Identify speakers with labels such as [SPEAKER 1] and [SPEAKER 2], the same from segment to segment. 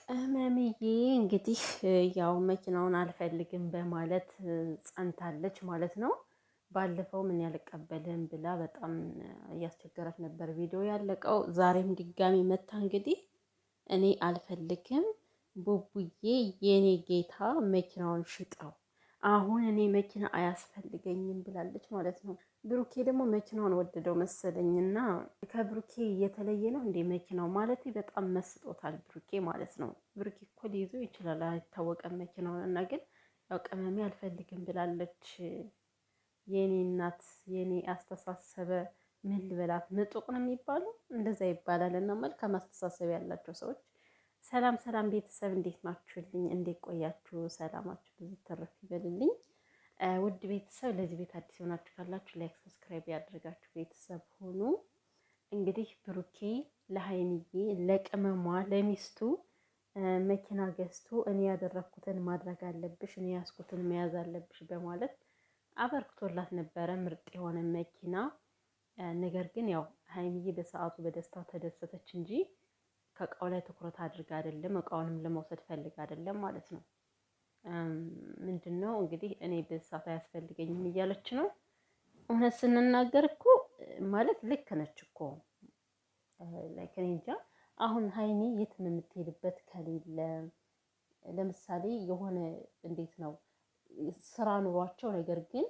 [SPEAKER 1] ቅመምዬ እንግዲህ ያው መኪናውን አልፈልግም በማለት ጸንታለች ማለት ነው። ባለፈው ምን ያልቀበልም ብላ በጣም እያስቸገረች ነበር ቪዲዮ ያለቀው። ዛሬም ድጋሚ መታ እንግዲህ እኔ አልፈልግም ቡቡዬ የኔ ጌታ መኪናውን ሽጠው አሁን እኔ መኪና አያስፈልገኝም ብላለች ማለት ነው። ብሩኬ ደግሞ መኪናውን ወደደው መሰለኝና ከብሩኬ የተለየ ነው እንዴ መኪናው ማለት በጣም መስጦታል ብሩኬ ማለት ነው። ብሩኬ እኮ ሊይዘው ይችላል አይታወቀም መኪናውን እና ግን ያው ቅመሜ አልፈልግም ብላለች። የኔ እናት የኔ አስተሳሰበ ምን ልበላት ምጡቅ ነው የሚባለው እንደዛ ይባላል። እና መልካም አስተሳሰብ ያላቸው ሰዎች ሰላም ሰላም ቤተሰብ እንዴት ናችሁልኝ? እንዴት ቆያችሁ? ሰላማችሁ ብዙ ተረፍ ይበልልኝ። ውድ ቤተሰብ ለዚህ ቤት አዲስ ሆናችሁ ካላችሁ ላይክ ሰብስክራይብ ያደርጋችሁ ቤተሰብ ሆኑ። እንግዲህ ብሩኬ ለሀይሚዬ ለቅመሟ ለሚስቱ መኪና ገዝቶ እኔ ያደረኩትን ማድረግ አለብሽ፣ እኔ ያስኩትን መያዝ አለብሽ በማለት አበርክቶላት ነበረ ምርጥ የሆነ መኪና። ነገር ግን ያው ሀይሚዬ በሰዓቱ በደስታው ተደሰተች እንጂ ከእቃው ላይ ትኩረት አድርጋ አይደለም፣ እቃውንም ለመውሰድ ፈልጋ አይደለም ማለት ነው። ምንድን ነው እንግዲህ እኔ በሰዓት አያስፈልገኝም እያለች ነው። እውነት ስንናገር እኮ ማለት ልክ ነች እኮ ላይክ እኔ እንጃ። አሁን ሀይሚ የትም የምትሄድበት ከሌለ ለምሳሌ የሆነ እንዴት ነው ስራ ኑሯቸው፣ ነገር ግን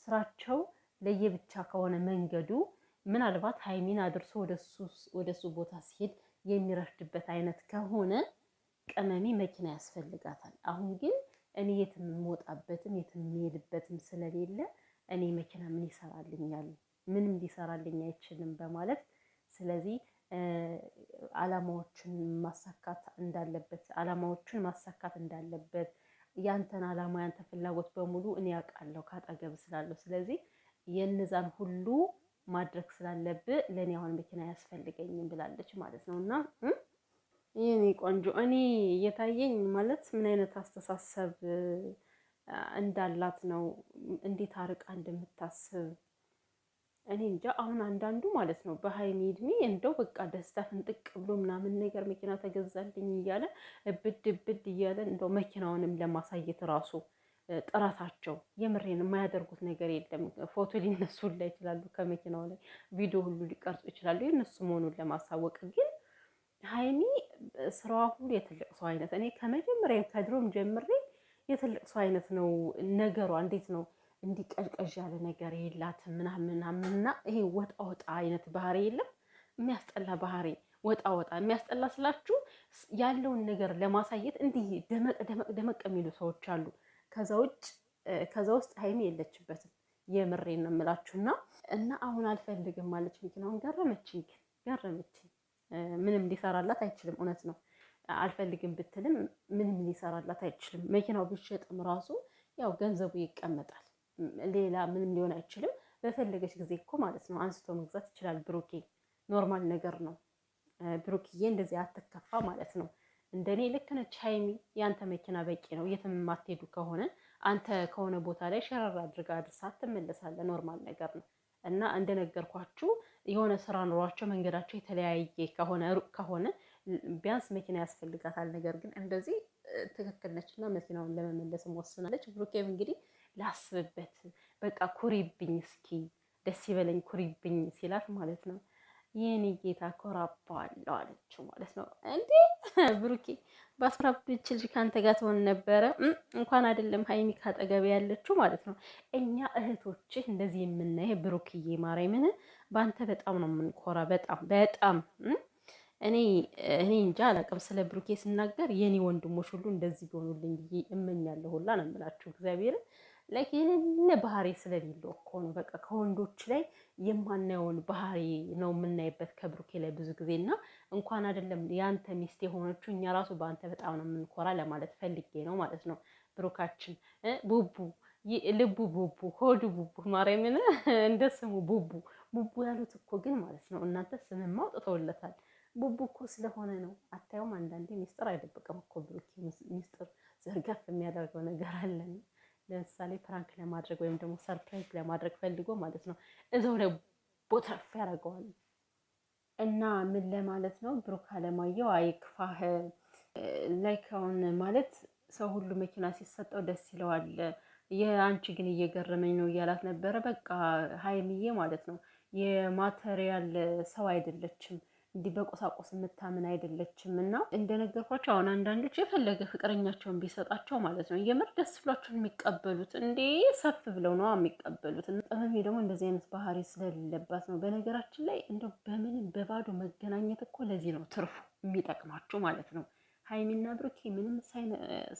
[SPEAKER 1] ስራቸው ለየብቻ ከሆነ መንገዱ ምናልባት ሀይሚን አድርሶ ወደሱ ቦታ ሲሄድ የሚረፍድበት አይነት ከሆነ ቅመሜ መኪና ያስፈልጋታል። አሁን ግን እኔ የትም የምወጣበትም የትም የምሄድበትም ስለሌለ እኔ መኪና ምን ይሰራልኛል? ምንም ሊሰራልኝ አይችልም በማለት ስለዚህ አላማዎችን ማሳካት እንዳለበት አላማዎችን ማሳካት እንዳለበት ያንተን አላማ ያንተ ፍላጎት በሙሉ እኔ ያውቃለሁ ካጠገብ ስላለሁ፣ ስለዚህ የነዛን ሁሉ ማድረግ ስላለብህ ለእኔ አሁን መኪና አያስፈልገኝም ብላለች ማለት ነው። እና የኔ ቆንጆ እኔ እየታየኝ ማለት ምን አይነት አስተሳሰብ እንዳላት ነው፣ እንዴት አርቃ እንደምታስብ እኔ እንጃ። አሁን አንዳንዱ ማለት ነው በሀይሚ እድሜ እንደው በቃ ደስታ ፍንጥቅ ብሎ ምናምን ነገር መኪና ተገዛልኝ እያለ እብድ እብድ እያለ እንደው መኪናውንም ለማሳየት ራሱ ጥረታቸው የምሬን የማያደርጉት ነገር የለም። ፎቶ ሊነሱላ ይችላሉ፣ ከመኪናው ላይ ቪዲዮ ሁሉ ሊቀርጹ ይችላሉ የእነሱ መሆኑን ለማሳወቅ። ግን ሀይሚ ስራዋ ሁሉ የትልቅ ሰው አይነት፣ እኔ ከመጀመሪያ ከድሮም ጀምሬ የትልቅ ሰው አይነት ነው ነገሯ። እንዴት ነው እንዲህ ቀዥቀዥ ያለ ነገር የላትም ምናምን እና ይሄ ወጣ ወጣ አይነት ባህሪ የለም። የሚያስጠላ ባህሪ ወጣ ወጣ የሚያስጠላ ስላችሁ ያለውን ነገር ለማሳየት እንዲህ ደመቅ ደመቅ ደመቅ የሚሉ ሰዎች አሉ። ከዛ ውስጥ ሀይሚ የለችበትም። የምሬን ነው የምላችሁና እና አሁን አልፈልግም ማለች መኪናውን። ገረመችኝ ግን ገረመችኝ። ምንም ሊሰራላት አይችልም። እውነት ነው አልፈልግም ብትልም ምንም ሊሰራላት አይችልም። መኪናው ቢሸጥም ራሱ ያው ገንዘቡ ይቀመጣል። ሌላ ምንም ሊሆን አይችልም። በፈለገች ጊዜ እኮ ማለት ነው አንስቶ መግዛት ይችላል ብሩኬ። ኖርማል ነገር ነው። ብሩክዬ እንደዚህ አትከፋ ማለት ነው። እንደኔ ልክ ነች ሀይሚ። ያንተ መኪና በቂ ነው። የትም የማትሄዱ ከሆነ አንተ ከሆነ ቦታ ላይ ሸረራ አድርጋ አድርሳት ትመለሳለህ። ኖርማል ነገር ነው። እና እንደነገርኳችሁ የሆነ ስራ ኑሯቸው መንገዳቸው የተለያየ ከሆነ ሩቅ ከሆነ ቢያንስ መኪና ያስፈልጋታል። ነገር ግን እንደዚህ ትክክል ነች እና መኪናውን ለመመለስ ወስናለች። ብሩኬም እንግዲህ ላስብበት፣ በቃ ኩሪብኝ፣ እስኪ ደስ ይበለኝ ኩሪብኝ ሲላት ማለት ነው የኔ ጌታ ኮራባለሁ አለችው ማለት ነው። እንዴ ብሩኬ በአስራብችል ከአንተ ጋር ትሆን ነበረ። እንኳን አይደለም ሀይሚ ካጠገብ ያለችው ማለት ነው። እኛ እህቶችህ እንደዚህ የምናየ ብሩክዬ ማርያምን በአንተ በጣም ነው የምንኮራ። በጣም በጣም እኔ እንጃ አላውቅም። ስለ ብሩኬ ስናገር የኔ ወንድሞች ሁሉ እንደዚህ ቢሆኑልኝ ብዬ እመኛለሁ ሁላ ነው የምላችሁ እግዚአብሔርን። ላይክ የሌለ ባህሪ ስለሌለው እኮ ነው። በቃ ከወንዶች ላይ የማናየውን ባህሪ ነው የምናይበት ከብሩኬ ላይ ብዙ ጊዜ። እና እንኳን አይደለም የአንተ ሚስት የሆነችው እኛ ራሱ በአንተ በጣም ነው የምንኮራ ለማለት ፈልጌ ነው ማለት ነው። ብሩካችን ቡቡ ልቡ ቡቡ ሆዱ ቡቡ ማርያምን እንደ ስሙ ቡቡ ቡቡ ያሉት እኮ ግን ማለት ነው እናንተ ስምም አውጥተውለታል። ቡቡ እኮ ስለሆነ ነው። አታዩም? አንዳንዴ ሚስጥር አይደብቅም እኮ ብሩኬ። ሚስጥር ዘርጋፍ የሚያደርገው ነገር አለን። ለምሳሌ ፕራንክ ለማድረግ ወይም ደግሞ ሰርፕራይዝ ለማድረግ ፈልጎ ማለት ነው እዛው ላይ ቦትረፍ ያደርገዋል። እና ምን ለማለት ነው ብሩክ አለማየሁ አይክፋህ። ላይክ አሁን ማለት ሰው ሁሉ መኪና ሲሰጠው ደስ ይለዋል። የአንቺ ግን እየገረመኝ ነው እያላት ነበረ። በቃ ሀይሚዬ ማለት ነው የማቴሪያል ሰው አይደለችም፣ እንዲህ በቁሳቁስ የምታምን አይደለችም። እና እንደነገርኳቸው አሁን አንዳንዶች የፈለገ ፍቅረኛቸውን ቢሰጣቸው ማለት ነው የምር ደስ ብሏቸውን የሚቀበሉት እንዴ ሰፍ ብለው ነው የሚቀበሉት። እና ቅመሜ ደግሞ እንደዚህ አይነት ባህሪ ስለሌለባት ነው። በነገራችን ላይ እንደው በምንም በባዶ መገናኘት እኮ ለዚህ ነው ትርፉ የሚጠቅማችሁ ማለት ነው። ሀይሚና ብሩኬ ምንም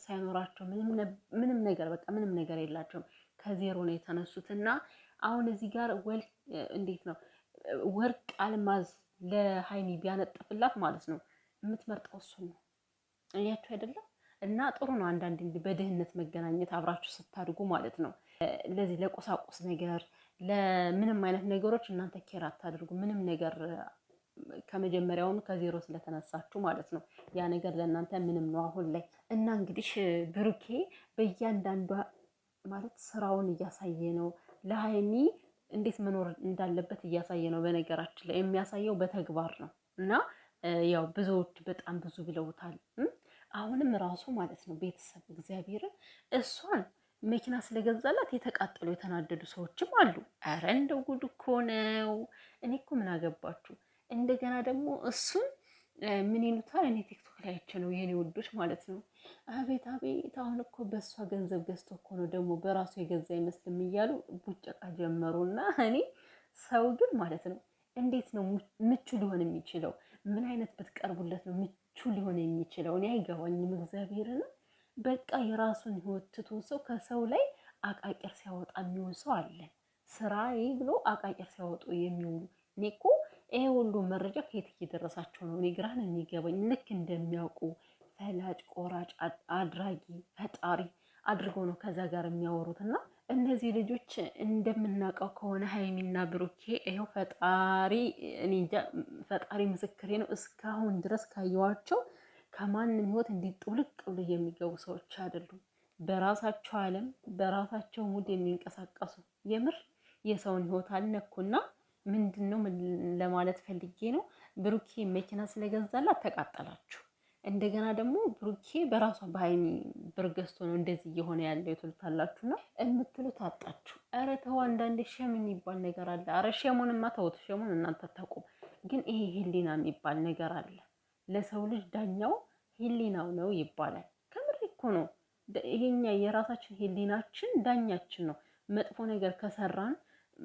[SPEAKER 1] ሳይኖራቸው ምንም ነገር በቃ ምንም ነገር የላቸውም። ከዜሮ ነው የተነሱት። እና አሁን እዚህ ጋር እንዴት ነው ወርቅ አልማዝ ለሀይሚ ቢያነጥፍላት ማለት ነው የምትመርጠው እሱን ነው። እያችሁ አይደለም? እና ጥሩ ነው አንዳንድ በድህነት መገናኘት አብራችሁ ስታድጉ ማለት ነው። ለዚህ ለቁሳቁስ ነገር ለምንም አይነት ነገሮች እናንተ ኬር አታድርጉ። ምንም ነገር ከመጀመሪያውኑ ከዜሮ ስለተነሳችሁ ማለት ነው። ያ ነገር ለእናንተ ምንም ነው አሁን ላይ። እና እንግዲህ ብሩኬ በእያንዳንዷ ማለት ስራውን እያሳየ ነው። ለሀይሚ እንዴት መኖር እንዳለበት እያሳየ ነው። በነገራችን ላይ የሚያሳየው በተግባር ነው። እና ያው ብዙዎች በጣም ብዙ ብለውታል። አሁንም ራሱ ማለት ነው ቤተሰብ እግዚአብሔርን እሷን መኪና ስለገዛላት የተቃጠሉ የተናደዱ ሰዎችም አሉ። ኧረ እንደው ጉድ እኮ ነው። እኔ እኮ ምን አገባችሁ? እንደገና ደግሞ እሱን ምን ይሉታል? እኔ ቲክቶክ ላይ አይቼ ነው የኔ ውዶች ማለት ነው። አቤት አቤት! አሁን እኮ በእሷ ገንዘብ ገዝቶ እኮ ነው ደግሞ በራሱ የገዛ አይመስልም እያሉ ቡጨቃ ጀመሩና እኔ ሰው ግን ማለት ነው እንዴት ነው ምቹ ሊሆን የሚችለው? ምን አይነት ብትቀርቡለት ነው ምቹ ሊሆን የሚችለው? እኔ አይገባኝም እግዚአብሔርን። በቃ የራሱን ህይወት ትቶ ሰው ከሰው ላይ አቃቂር ሲያወጣ የሚውል ሰው አለ። ስራዬ ብሎ አቃቂር ሲያወጡ የሚውሉ እኔ እኮ ይሄ ሁሉ መረጃ ከየት እየደረሳቸው ነው? እኔ ግራ ነው የሚገባኝ። ልክ እንደሚያውቁ ፈላጭ ቆራጭ አድራጊ ፈጣሪ አድርገው ነው ከዛ ጋር የሚያወሩት። እና እነዚህ ልጆች እንደምናውቀው ከሆነ ሀይሚና ብሩኬ ይኸው ፈጣሪ እኔ እንጃ ፈጣሪ ምስክሬ ነው። እስካሁን ድረስ ካየዋቸው ከማንም ህይወት እንዲጥውልቅ ብሎ የሚገቡ ሰዎች አይደሉም። በራሳቸው ዓለም በራሳቸው ሙድ የሚንቀሳቀሱ የምር የሰውን ህይወት አልነኩና ምንድን ነው ለማለት ፈልጌ ነው። ብሩኬ መኪና ስለገዛላት ተቃጠላችሁ። እንደገና ደግሞ ብሩኬ በራሷ በሀይሚ ብር ገዝቶ ነው እንደዚህ እየሆነ ያለው ትሉታላችሁ ነው የምትሉት አጣችሁ። ኧረ ተው፣ አንዳንዴ ሸም የሚባል ነገር አለ። ኧረ ሸሙንማ ተውት፣ ሸሙን እናንተ አታውቁም። ግን ይሄ ህሊና የሚባል ነገር አለ። ለሰው ልጅ ዳኛው ህሊናው ነው ይባላል። ከምር እኮ ነው። ይሄኛ የራሳችን ህሊናችን ዳኛችን ነው። መጥፎ ነገር ከሰራን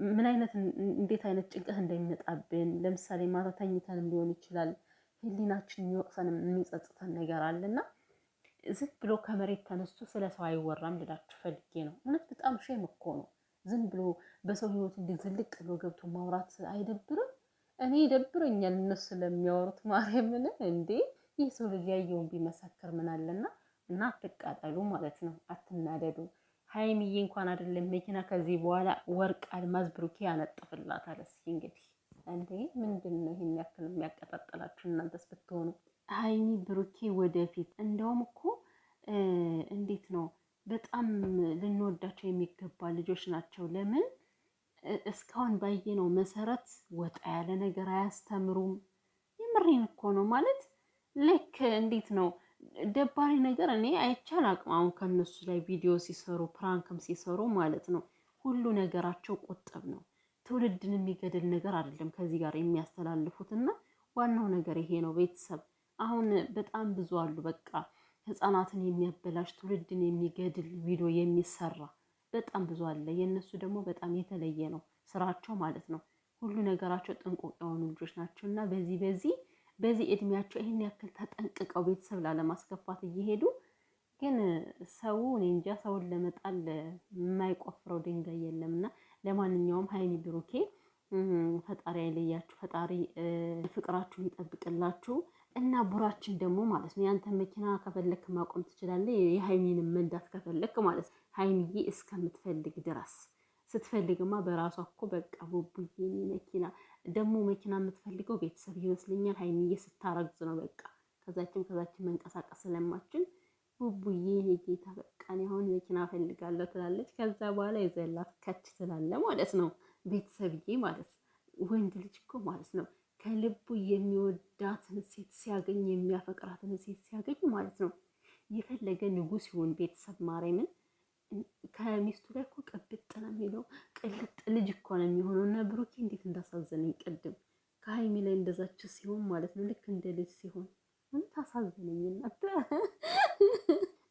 [SPEAKER 1] ምን አይነት እንዴት አይነት ጭንቀት እንደሚመጣብን ለምሳሌ ማታ ተኝተንም ሊሆን ይችላል። ህሊናችን የሚወቅሰን የሚጸጽተን ነገር አለና ዝም ብሎ ከመሬት ተነስቶ ስለ ሰው አይወራም ልላችሁ ፈልጌ ነው። እውነት በጣም ሼም እኮ ነው። ዝም ብሎ በሰው ህይወት እንዲህ ዝልቅ ብሎ ገብቶ ማውራት አይደብርም? እኔ ይደብረኛል እነሱ ስለሚያወሩት ማርያምን። እንዴ ይህ ሰው ልጅ ያየውን ቢመሰክር ምን አለና። እና አትቃጠሉ ማለት ነው፣ አትናደዱ። ሀይሚዬ እንኳን አይደለም መኪና ከዚህ በኋላ ወርቅ አልማዝ ብሩኬ ያነጥፍላታል። እስኪ እንግዲህ እንዴ ምንድን ነው ይሄን ያክል የሚያቀጣጥላችሁ እናንተስ ብትሆኑ? ሀይሚ ብሩኬ ወደፊት እንደውም እኮ እንዴት ነው በጣም ልንወዳቸው የሚገባ ልጆች ናቸው። ለምን እስካሁን ባየነው መሰረት ወጣ ያለ ነገር አያስተምሩም። የምሬን እኮ ነው ማለት ልክ እንዴት ነው ደባሪ ነገር እኔ አይቻል አቅም አሁን ከነሱ ላይ ቪዲዮ ሲሰሩ ፕራንክም ሲሰሩ ማለት ነው ሁሉ ነገራቸው ቁጥብ ነው። ትውልድን የሚገድል ነገር አይደለም ከዚህ ጋር የሚያስተላልፉት። እና ዋናው ነገር ይሄ ነው። ቤተሰብ አሁን በጣም ብዙ አሉ በቃ ህፃናትን የሚያበላሽ ትውልድን የሚገድል ቪዲዮ የሚሰራ በጣም ብዙ አለ። የእነሱ ደግሞ በጣም የተለየ ነው ስራቸው ማለት ነው። ሁሉ ነገራቸው ጥንቁቅ የሆኑ ልጆች ናቸው። እና በዚህ እድሜያቸው ይሄን ያክል ተጠንቅቀው ቤተሰብ ላለማስከፋት እየሄዱ ግን ሰው እኔ እንጃ ሰውን ለመጣል የማይቆፍረው ድንጋይ የለም። እና ለማንኛውም ሀይሚ ብሩኬ ፈጣሪ አይለያችሁ፣ ፈጣሪ ፍቅራችሁን ይጠብቅላችሁ። እና ቡራችን ደግሞ ማለት ነው ያንተ መኪና ከፈለክ ማቆም ትችላለህ፣ የሀይሚንም መንዳት ከፈለክ ማለት ነው ሀይሚዬ እስከምትፈልግ ድረስ። ስትፈልግማ በራሷ እኮ በቃ ቡቡዬ መኪና ደግሞ መኪና የምትፈልገው ቤተሰብ ይመስለኛል ሀይሚዬ ስታረግዝ ነው። በቃ ከዛችን መንቀሳቀስ ስለማችን ቡቡዬ ጌታ በቃ እኔ አሁን መኪና ፈልጋለሁ ትላለች። ከዛ በኋላ የዘላት ከች ትላለ ማለት ነው ቤተሰብዬ ማለት ወንድ ልጅ እኮ ማለት ነው ከልቡ የሚወዳትን ሴት ሲያገኝ የሚያፈቅራትን ሴት ሲያገኝ ማለት ነው የፈለገ ንጉስ ይሁን ቤተሰብ ማርያምን ከሚስቱ ላይ እኮ ቅብጥ ነው የሚለው። ቅልጥ ልጅ እኮ ነው የሚሆነው። እና ብሩኬ እንዴት እንዳሳዘነኝ ቅድም ከሀይሚ ላይ እንደዛች ሲሆን ማለት ነው ልክ እንደ ልጅ ሲሆን ምን ታሳዝነኝ። እናት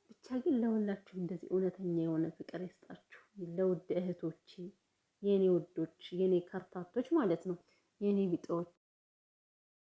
[SPEAKER 1] ብቻ ግን ለሁላችሁ እንደዚህ እውነተኛ የሆነ ፍቅር ይስጣችሁ። ለውድ እህቶቼ፣ የኔ ውዶች፣ የኔ ከርታቶች ማለት ነው።